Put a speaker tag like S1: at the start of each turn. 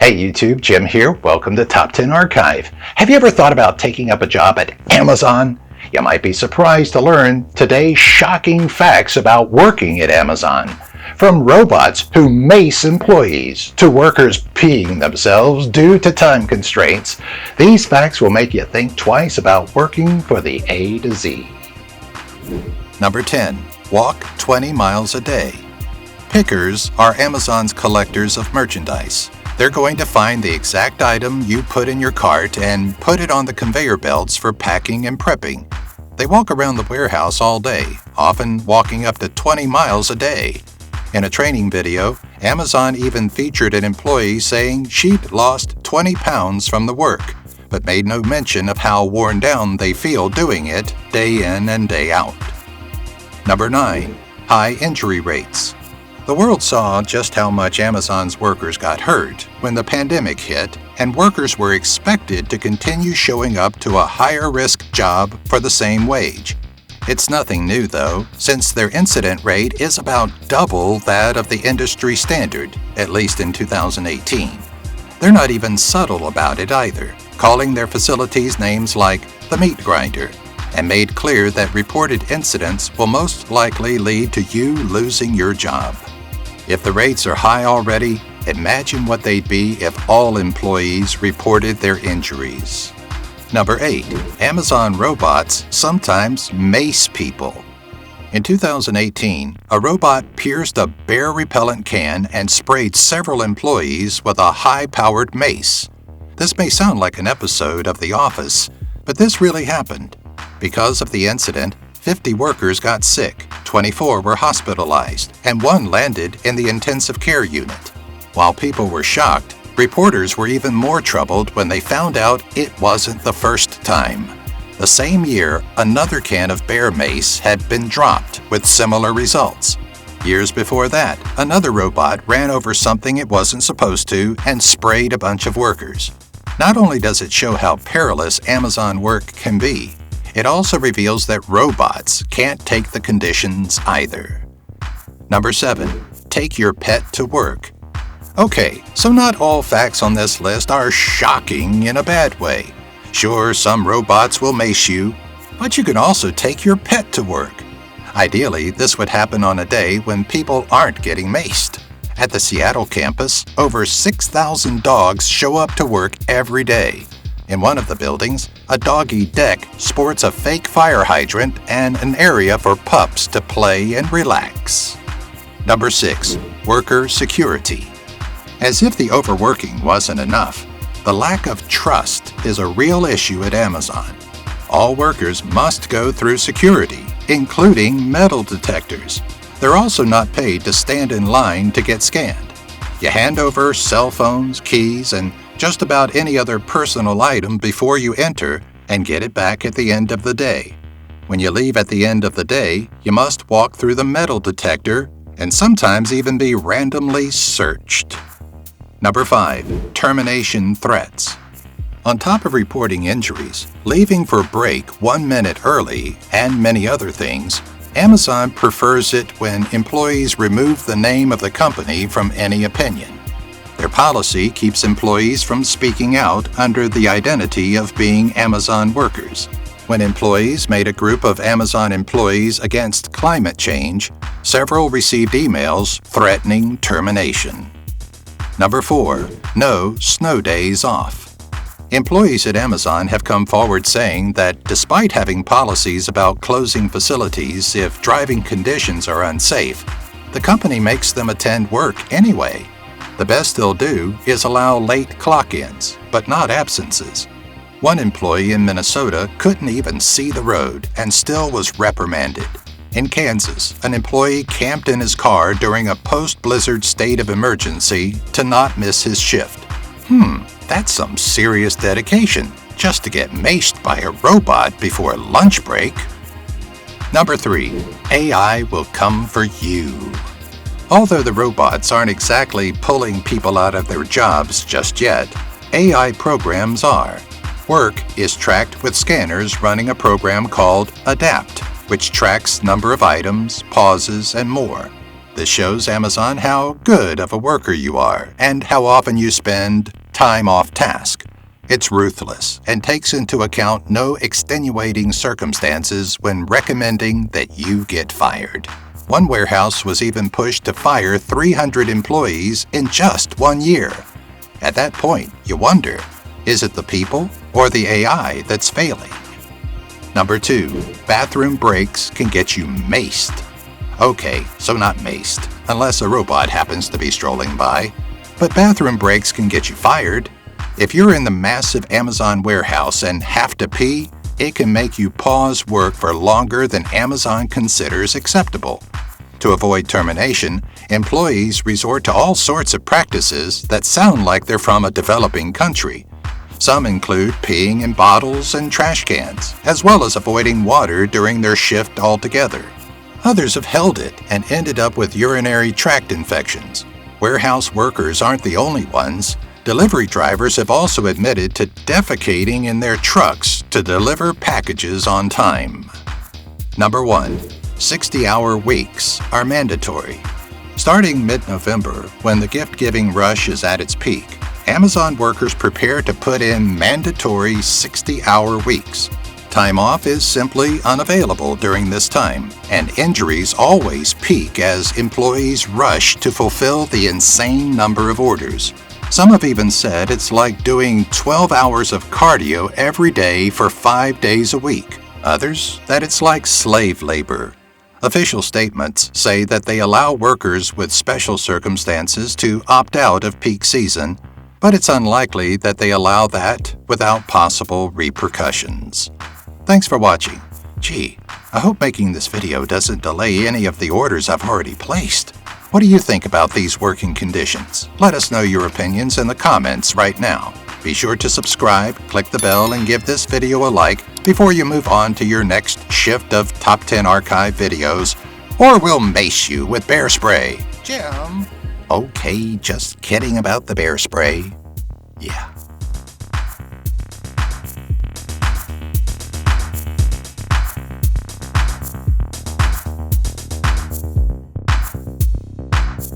S1: Hey YouTube, Jim here. Welcome to Top 10 Archive. Have you ever thought about taking up a job at Amazon? You might be surprised to learn today's shocking facts about working at Amazon. From robots who mace employees to workers peeing themselves due to time constraints, these facts will make you think twice about working for the A to Z.
S2: Number 10. Walk 20 miles a day. Pickers are Amazon's collectors of merchandise. They're going to find the exact item you put in your cart and put it on the conveyor belts for packing and prepping. They walk around the warehouse all day, often walking up to 20 miles a day. In a training video, Amazon even featured an employee saying she'd lost 20 pounds from the work, but made no mention of how worn down they feel doing it day in and day out. Number 9. High injury rates. The world saw just how much Amazon's workers got hurt when the pandemic hit, and workers were expected to continue showing up to a higher-risk job for the same wage. It's nothing new, though, since their incident rate is about double that of the industry standard, at least in 2018. They're not even subtle about it either, calling their facilities names like the meat grinder, and made clear that reported incidents will most likely lead to you losing your job. If the rates are high already, imagine what they'd be if all employees reported their injuries. Number 8. Amazon robots sometimes mace people. In 2018, a robot pierced a bear-repellent can and sprayed several employees with a high-powered mace. This may sound like an episode of The Office, but this really happened. Because of the incident, 50 workers got sick, 24 were hospitalized, and 1 landed in the intensive care unit. While people were shocked, reporters were even more troubled when they found out it wasn't the first time. The same year, another can of bear mace had been dropped with similar results. Years before that, another robot ran over something it wasn't supposed to and sprayed a bunch of workers. Not only does it show how perilous Amazon work can be, it also reveals that robots can't take the conditions either. Number 7. Take your pet to work. Okay, so not all facts on this list are shocking in a bad way. Sure, some robots will mace you, but you can also take your pet to work. Ideally, this would happen on a day when people aren't getting maced. At the Seattle campus, over 6,000 dogs show up to work every day. In one of the buildings, a doggy deck sports a fake fire hydrant and an area for pups to play and relax. Number 6. Worker security. As if the overworking wasn't enough, the lack of trust is a real issue at Amazon. All workers must go through security, including metal detectors. They're also not paid to stand in line to get scanned. You hand over cell phones, keys, and just about any other personal item before you enter and get it back at the end of the day. When you leave at the end of the day, you must walk through the metal detector and sometimes even be randomly searched. Number 5. Termination threats. On top of reporting injuries, leaving for break 1 minute early, and many other things, Amazon prefers it when employees remove the name of the company from any opinion. Their policy keeps employees from speaking out under the identity of being Amazon workers. When employees made a group of Amazon employees against climate change, several received emails threatening termination. Number 4. No snow days off. Employees at Amazon have come forward saying that despite having policies about closing facilities if driving conditions are unsafe, the company makes them attend work anyway. The best they'll do is allow late clock-ins, but not absences. One employee in Minnesota couldn't even see the road and still was reprimanded. In Kansas, an employee camped in his car during a post-blizzard state of emergency to not miss his shift. That's some serious dedication, just to get maced by a robot before lunch break. Number 3. AI will come for you. Although the robots aren't exactly pulling people out of their jobs just yet, AI programs are. Work is tracked with scanners running a program called ADAPT, which tracks number of items, pauses, and more. This shows Amazon how good of a worker you are and how often you spend time off task. It's ruthless and takes into account no extenuating circumstances when recommending that you get fired. One warehouse was even pushed to fire 300 employees in just 1 year. At that point, you wonder, is it the people or the AI that's failing? Number 2, bathroom breaks can get you maced. Okay, so not maced, unless a robot happens to be strolling by. But bathroom breaks can get you fired. If you're in the massive Amazon warehouse and have to pee, it can make you pause work for longer than Amazon considers acceptable. To avoid termination, employees resort to all sorts of practices that sound like they're from a developing country. Some include peeing in bottles and trash cans, as well as avoiding water during their shift altogether. Others have held it and ended up with urinary tract infections. Warehouse workers aren't the only ones. Delivery drivers have also admitted to defecating in their trucks to deliver packages on time. Number 1. 60-hour weeks are mandatory. Starting mid-November, when the gift-giving rush is at its peak, Amazon workers prepare to put in mandatory 60-hour weeks. Time off is simply unavailable during this time, and injuries always peak as employees rush to fulfill the insane number of orders. Some have even said it's like doing 12 hours of cardio every day for 5 days a week. Others, that it's like slave labor. Official statements say that they allow workers with special circumstances to opt out of peak season, but it's unlikely that they allow that without possible repercussions. Thanks for watching. Gee, I hope making this video doesn't delay any of the orders I've already placed. What do you think about these working conditions? Let us know your opinions in the comments right now. Be sure to subscribe, click the bell, and give this video a like before you move on to your next shift of Top 10 Archive videos, or we'll mace you with bear spray. Jim. Okay, just kidding about the bear spray. Yeah.